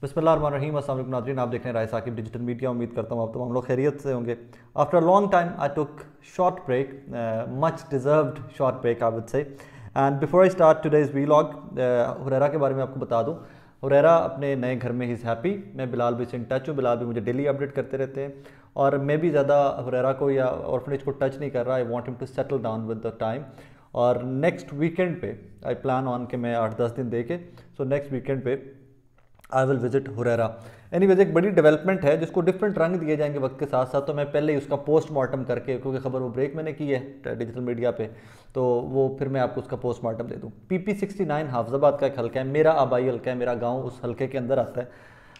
बिस्मिल्लाहिर्रहमानिर्रहीम। अस्सलाम वालेकुम नाज़रीन, आप देख रहे हैं राय साकिब डिजिटल मीडिया। उम्मीद करता हूँ आप तमाम लोग खैरियत से होंगे। After a long time I took short break, much deserved short break I would say. And before I start today's vlog, Huraira के बारे में आपको बता दूँ। हुरैरा अपने नए घर में ही इज़ हैप्पी। मैं बिलाल भी से इन टच हूँ, बिलाल भी मुझे डेली अपडेट करते रहते हैं और मैं भी ज़्यादा हुरैरा को या ऑर्फनेज को टच नहीं कर रहा। I want him to settle down with the time. और नेक्स्ट वीकेंड पे आई प्लान ऑन कि मैं 8-10 दिन दे के, सो नेक्स्ट वीकेंड पे I will visit Huraira. Anyways, एक बड़ी डेवलपमेंट है जिसको डिफरेंट रंग दिए जाएंगे वक्त के साथ साथ। तो मैं पहले ही उसका पोस्टमार्टम करके, क्योंकि खबर वो ब्रेक मैंने की है डिजिटल मीडिया पे, तो वो फिर मैं आपको उसका पोस्टमार्टम दे दूँ। PP69 हाफजाबाद का एक हल्का है, मेरा आबाई हल्का है, मेरा गाँव उस हल्के के अंदर आता है।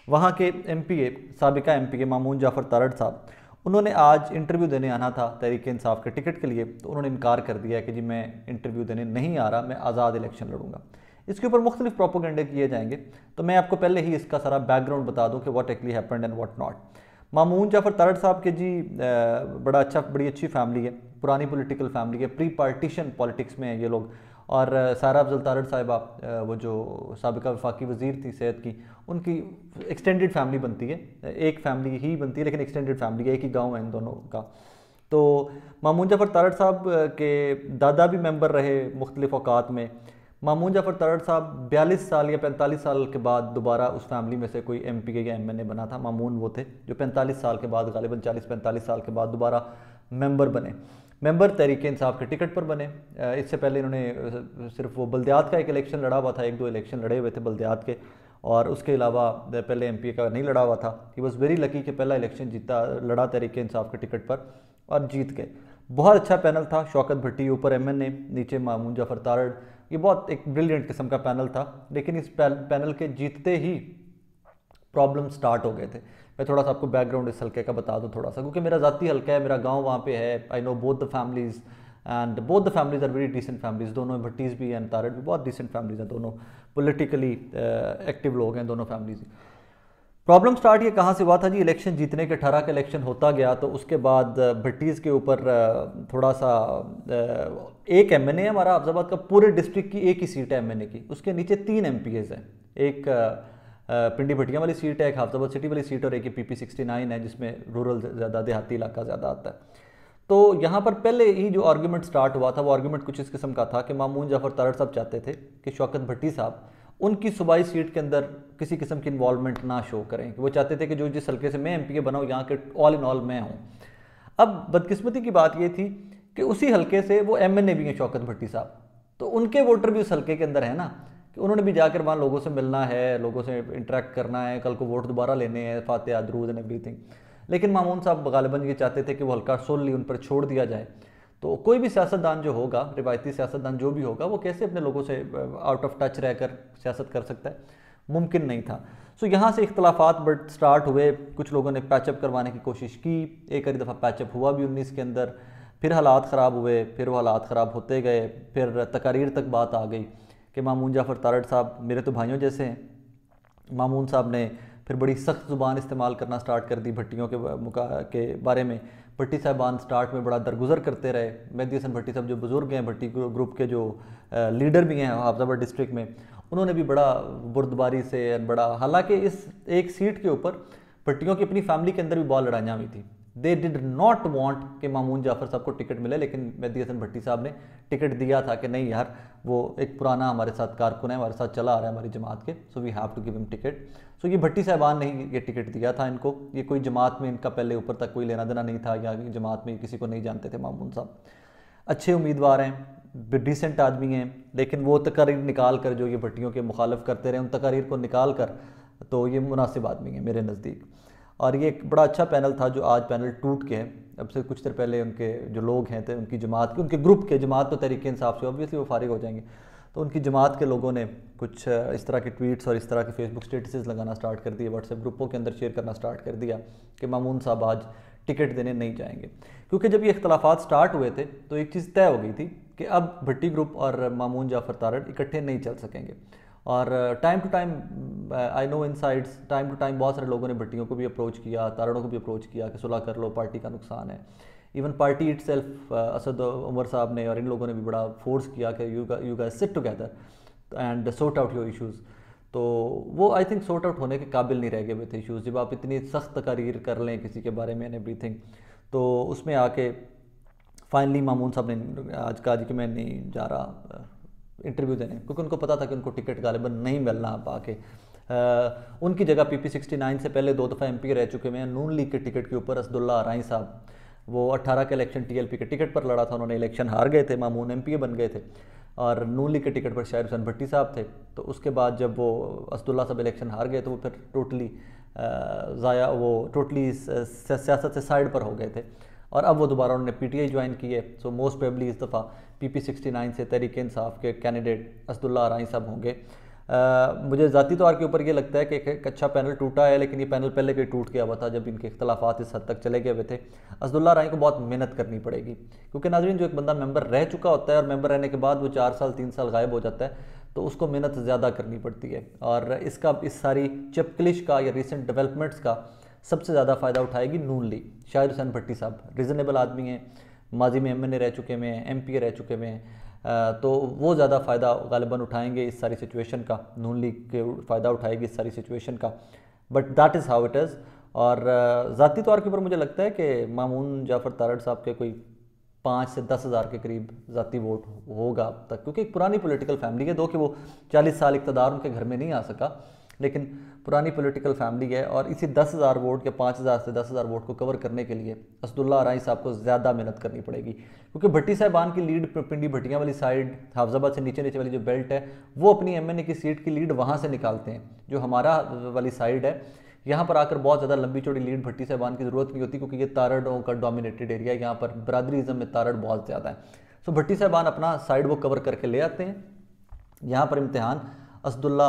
वहाँ के MPA, साबिका MPA मामून जाफ़र तारड़ साहब, उन्होंने आज इंटरव्यू देने आना था तहरीक इंसाफ के टिकट के लिए, तो उन्होंने इनकार कर दिया है कि जी मैं इंटरव्यू देने नहीं आ रहा, मैं आज़ाद इलेक्शन लड़ूंगा। इसके ऊपर मुख्तलिफ प्रोपोगंडे किए जाएंगे, तो मैं आपको पहले ही इसका सारा बैकग्राउंड बता दूं कि what actually happened and what not. Mamun Jafar Tarar साहब के जी बड़ी अच्छी फैमिली है, पुरानी पॉलिटिकल फैमिली है, प्री पार्टीशन पॉलिटिक्स में है ये लोग। और सारा अफजल तारड़ साहिबा, वो जो साबिका वफाकी वज़ीर थी सेहत की, उनकी एक्सटेंडेड फैमिली बनती है, एक फैमिली ही बनती है लेकिन एक्सटेंडेड फैमिली है, एक ही गाँव है इन दोनों का। तो मामून जाफ़र तारड़ साहब के दादा भी मेंबर रहे मुख्तलिफ औकात में। मामून जाफ़र तारड़ साहब 42 साल या 45 साल के बाद दोबारा उस फैमिली में से कोई MPA या MNA बना था। मामून वो थे जो 45 साल के बाद, गालिबन 40-45 साल के बाद दोबारा मेंबर बने, मेंबर तहरीक इंसाफ के टिकट पर बने। इससे पहले इन्होंने सिर्फ वो बल्दियात का एक इलेक्शन लड़ा हुआ था, 1-2 इलेक्शन लड़े हुए थे बल्दियात के, और उसके अलावा पहले MPA का नहीं लड़ा हुआ था। ही वॉज वेरी लकी कि पहला इलेक्शन लड़ा तहरीक इंसाफ के टिकट पर और जीत गए। बहुत अच्छा पैनल था, शौकत भट्टी ऊपर MNA, नीचे मामून जाफ़र तारड़। ये बहुत एक ब्रिलियंट किस्म का पैनल था, लेकिन इस पैनल के जीतते ही प्रॉब्लम स्टार्ट हो गए थे। मैं थोड़ा सा आपको बैकग्राउंड इस हल्के का बता दूं थोड़ा सा, क्योंकि मेरा ज़ाती हल्का है, मेरा गांव वहाँ पे है। I know both the families and both the families are very decent families. दोनों भट्टीज़ भी एंड तारड़ भी बहुत डिसेंट फैमिलीज़ हैं, दोनों पॉलिटिकली एक्टिव लोग हैं दोनों फैमिलीज़। प्रॉब्लम स्टार्ट ये कहाँ से हुआ था जी? इलेक्शन जीतने के 18 का इलेक्शन होता गया, तो उसके बाद भट्टीज़ के ऊपर थोड़ा सा एक MNA है हमारा अफजाबाद का, पूरे डिस्ट्रिक्ट की एक ही सीट है MNA की, उसके नीचे 3 MPAs हैं। एक पिंडी भटिया वाली सीट है, एक हाफजाबाद सिटी वाली सीट, और एक PP69 है जिसमें रूरल ज़्यादा, देहाती इलाका ज़्यादा आता है। तो यहाँ पर पहले ही जो आर्गूमेंट स्टार्ट हुआ था, वो आर्गूमेंट कुछ इस किस्म का था कि मामून जाफ़र तारड़ साहब चाहते थे कि शौकत भट्टी साहब उनकी सूबाई सीट के अंदर किसी किस्म की इन्वॉल्वमेंट ना शो करें, कि वो चाहते थे कि जो जिस हल्के से मैं MPA बना हूँ, यहाँ के ऑल इन ऑल मैं हूँ। अब बदकिस्मती की बात ये थी कि उसी हल्के से वो MNA भी हैं शौकत भट्टी साहब, तो उनके वोटर भी उस हल्के के अंदर है ना, कि उन्होंने भी जाकर वहाँ लोगों से मिलना है, लोगों से इंटरेक्ट करना है, कल को वोट दोबारा लेने हैं, फातिहा दरूद एंड एवरीथिंग। लेकिन मामून साहब गालिबन ये चाहते थे कि वो हल्का सोलली उन पर छोड़ दिया जाए। तो कोई भी सियासतदान जो होगा, रिवायती सियासतदान जो भी होगा, वो कैसे अपने लोगों से आउट ऑफ टच रहकर सियासत कर सकता है? मुमकिन नहीं था। सो यहाँ से इख्तलाफात बट स्टार्ट हुए। कुछ लोगों ने पैचअप करवाने की कोशिश की, एक आधी दफ़ा पैचअप हुआ भी 19 के अंदर, फिर हालात ख़राब हुए, फिर वो हालात ख़राब होते गए, फिर तकारीर तक बात आ गई कि मामून जाफ़र तारड़ साहब मेरे तो भाइयों जैसे हैं। मामून साहब ने फिर बड़ी सख्त ज़ुबान इस्तेमाल करना स्टार्ट कर दी भट्टियों के बारे में। भट्टी साहबान स्टार्ट में बड़ा दरगुजर करते रहे। मेहदी हसन भट्टी साहब जो बुज़ुर्ग हैं, भट्टी ग्रुप के जो लीडर भी हैं हाफजाबाद डिस्ट्रिक्ट में, उन्होंने भी बड़ा बुर्दबारी से बड़ा, हालांकि इस एक सीट के ऊपर भट्टियों की अपनी फैमिली के अंदर भी बहुत लड़ाइयाँ हुई थी। दे डिड नॉट वांट कि मामून जाफ़र साहब को टिकट मिले, लेकिन मेहदी हसन भट्टी साहब ने टिकट दिया था कि नहीं यार, वो एक पुराना हमारे साथ कारकुन है, हमारे साथ चला आ रहा है हमारी जमात के, so we have to give him ticket. So ये भट्टी साहबान ने ये टिकट दिया था इनको। ये कोई जमात में इनका पहले ऊपर तक कोई लेना देना नहीं था, या जमात में किसी को नहीं जानते थे। मामून साहब अच्छे उम्मीदवार हैं, डिसेंट आदमी हैं, लेकिन वो तकारीर निकाल कर जो ये भट्टियों के मुखालिफ करते रहे, उन तकारीर को निकाल कर, तो ये मुनासिब आदमी हैं मेरे नज़दीक। और ये एक बड़ा अच्छा पैनल था जो आज पैनल टूट के है। अब से कुछ देर पहले उनके जो लोग हैं थे, उनकी जमात के, उनके ग्रुप के, जमात तो तहरीक इंसाफ से ऑब्वियसली वो फारिग हो जाएंगे, तो उनकी जमात के लोगों ने कुछ इस तरह के ट्वीट्स और इस तरह के फेसबुक स्टेटसेस लगाना स्टार्ट कर दिए, व्हाट्सएप ग्रुपों के अंदर शेयर करना स्टार्ट कर दिया कि मामून साहब आज टिकट देने नहीं जाएंगे। क्योंकि जब ये इख्तलाफात स्टार्ट हुए थे तो एक चीज़ तय हो गई थी कि अब भट्टी ग्रुप और मामून जाफ़र तारड़ इकट्ठे नहीं चल सकेंगे। और time to time, I know insides, time to time बहुत सारे लोगों ने भट्टियों को भी अप्रोच किया, तारड़ों को भी अप्रोच किया कि सुलह कर लो, पार्टी का नुकसान है। Even party itself, Asad Umar साहब ने और इन लोगों ने भी बड़ा फोर्स किया कि you guys sit together and sort out your issues. तो वो आई थिंक सॉर्ट आउट होने के काबिल नहीं रह गए हुए थे इशूज़। जब आप इतनी सख्त तकारीर कर लें किसी के बारे में एंड एवरीथिंग, तो उसमें आके फाइनली मामून साहब ने आज कहा जी कि मैं नहीं जा रहा इंटरव्यू देने, क्योंकि उनको पता था कि उनको टिकट गालिबन नहीं मिलना पाके। उनकी जगह PP69 से पहले 2 दफ़ा MP रह चुके हैं नून लीग के टिकट के ऊपर असदुल्ला अराई साहब, वो 18 के इलेक्शन TLP के टिकट पर लड़ा था, उन्होंने इलेक्शन हार गए थे, मामून MP बन गए थे, और नून लीग के टिकट पर शाहिर हुसैन भट्टी साहब थे। तो उसके बाद जब वो असदुल्ला साहब इलेक्शन हार गए तो वो फिर टोटली सियासत से साइड पर हो गए थे, और अब वो दोबारा उन्होंने PTI ज्वाइन की है। सो मोस्ट प्रोबेबली इस दफ़ा PP69 से तहरीक इंसाफ के कैंडिडेट असदुल्ला अराई साहब होंगे। मुझे ज़ाती तौर के ऊपर ये लगता है कि एक अच्छा पैनल टूटा है, लेकिन ये पैनल पहले भी टूट गया हुआ था जब इनके इख्तलाफात इस हद तक चले गए हुए थे। असदुल्ला अराई को बहुत मेहनत करनी पड़ेगी, क्योंकि नाज़रीन जो एक बंदा मेंबर रह चुका होता है और मेंबर रहने के बाद वो 4 साल 3 साल गायब हो जाता है, तो उसको मेहनत ज़्यादा करनी पड़ती है। और इस सारी चपकलिश का या रिसेंट डेवलपमेंट्स का सबसे ज़्यादा फ़ायदा उठाएगी नून लीग। शाहिर हुसैन भट्टी साहब रिजनेबल आदमी हैं, माजी में MNA रह चुके हुए हैं, MP रह चुके हुए हैं, तो वो ज़्यादा फ़ायदा गालिबन उठाएंगे इस सारी सिचुएशन का, नून लीग के फ़ायदा उठाएगी इस सारी सिचुएशन का, but that is how it is. और ज़ाती तौर के ऊपर मुझे लगता है कि मामून जाफ़र तारड़ साहब के कोई 5 से 10 हज़ार के करीब ज़ाती वोट होगा अब तक, क्योंकि एक पुरानी पॉलिटिकल फैमिली है, दो कि वो 40 साल इक़्तिदार उनके घर में नहीं आ सका, लेकिन पुरानी पॉलिटिकल फैमिली है, और इसी 10,000 वोट या 5,000 से 10,000 वोट को कवर करने के लिए असदुल्ला अराई साहब को ज़्यादा मेहनत करनी पड़ेगी, क्योंकि भट्टी साहबान की लीड पिंडी भट्टियाँ वाली साइड, हाफजाबाद से नीचे नीचे वाली जो बेल्ट है, वो अपनी MNA की सीट की लीड वहाँ से निकालते हैं। जो हमारा वाली साइड है, यहाँ पर आकर बहुत ज़्यादा लंबी चौड़ी लीड भट्टी साहबान की ज़रूरत नहीं होती, क्योंकि ये तारड़ों का डोमिनेटेड एरिया है, यहाँ पर बरादरीज़म में तारड़ बहुत ज़्यादा है। सो भट्टी साहबान अपना साइड वो कवर करके ले आते हैं। यहाँ पर इम्तिहान असदुल्ला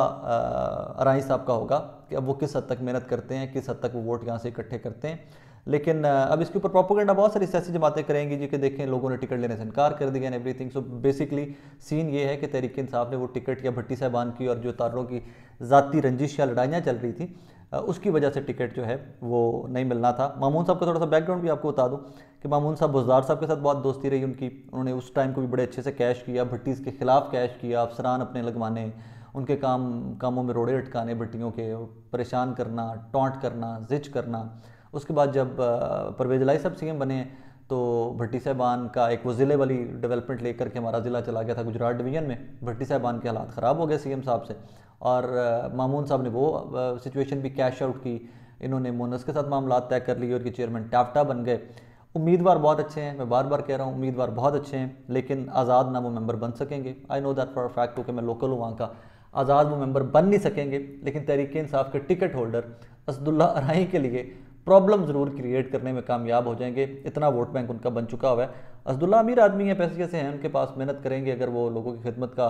अराई साहब का होगा कि अब वो किस हद तक मेहनत करते हैं, किस हद तक वो वोट यहाँ से इकट्ठे करते हैं। लेकिन अब इसके ऊपर प्रोपेगेंडा बहुत सारी सियासी जमातें करेंगी जी कि देखें लोगों ने टिकट लेने से इनकार कर दिया and everything. So basically scene ये है कि तहरीक इंसाफ ने वो टिकट या भट्टी साहबान की और जो तारों की ज़ाती रंजिश या लड़ाइयाँ चल रही थी उसकी वजह से टिकट जो है वो नहीं मिलना था। मामून साहब का थोड़ा सा बैकग्राउंड भी आपको बता दूं कि मामून साहब बुज़दार साहब के साथ बहुत दोस्ती रही उनकी, उन्होंने उस टाइम को भी बड़े अच्छे से कैश किया, भट्टी के खिलाफ कैश किया, अफसरान अपने लगवाने, उनके कामों में रोड़े अटकाने, भट्टियों के परेशान करना, टॉन्ट करना, जिच करना। उसके बाद जब परवेज़ इलाही साहब CM बने तो भट्टी साहबान का एक वो ज़िले वाली डेवलपमेंट लेकर के हमारा ज़िला चला गया था गुजरात डिवीज़न में, भट्टी साहबान के हालात ख़राब हो गए CM साहब से, और मामून साहब ने वो सिचुएशन भी कैश आउट की। इन्होंने मोनस के साथ मामला तय कर लिए और ये चेयरमैन टाफ्टा बन गए। उम्मीदवार बहुत अच्छे हैं, मैं बार बार कह रहा हूँ उम्मीदवार बहुत अच्छे हैं, लेकिन आज़ाद ना वो मेंबर बन सकेंगे। I know that for fact, क्योंकि मैं लोकल हूँ वहाँ का। आज़ाद वो मेंबर बन नहीं सकेंगे, लेकिन तहरीक इंसाफ के टिकट होल्डर असदुल्ला अराई के लिए प्रॉब्लम ज़रूर क्रिएट करने में कामयाब हो जाएंगे। इतना वोट बैंक उनका बन चुका हुआ है। असदुल्ला अमीर आदमी है, पैसे कैसे हैं उनके पास, मेहनत करेंगे, अगर वो लोगों की खिदमत का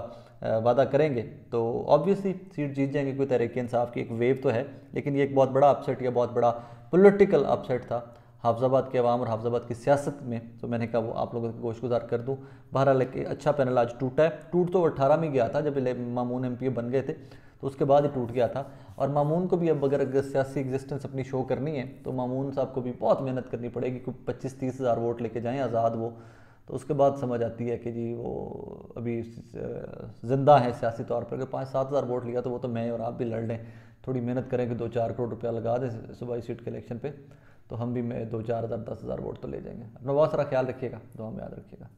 वादा करेंगे तो ऑब्वियसली सीट जीत जाएंगे। कोई तहरीक इंसाफ की एक वेव तो है, लेकिन ये एक बहुत बड़ा अपसेट या बहुत बड़ा पॉलिटिकल अपसेट था हाफजाबाद के अवाम और हाफजाबाद की सियासत में। तो मैंने कहा वो आप लोगों को गोशगुजार कर दूँ। बहरहाल एक अच्छा पैनल आज टूटा है। टूट तो 18 में गया था जब मामून MP बन गए थे, तो उसके बाद ही टूट गया था। और मामून को भी अब अगर सियासी एग्जिस्टेंस अपनी शो करनी है तो मामून साहब को भी बहुत मेहनत करनी पड़ेगी। कोई 25-30 हज़ार वोट लेके जाएँ आज़ाद वो, तो उसके बाद समझ आती है कि जी वो अभी ज़िंदा है सियासी तौर पर। अगर 5-7 हज़ार वोट लिया तो वो तो मैं और आप भी लड़ लें, थोड़ी मेहनत करें कि 2-4 करोड़ रुपया लगा दें सूबाई सीट के इलेक्शन पे, तो हम भी 2-4 हज़ार 10 हज़ार वोट तो ले जाएंगे। अपना बहुत सारा ख्याल रखिएगा, दुआ में याद रखिएगा।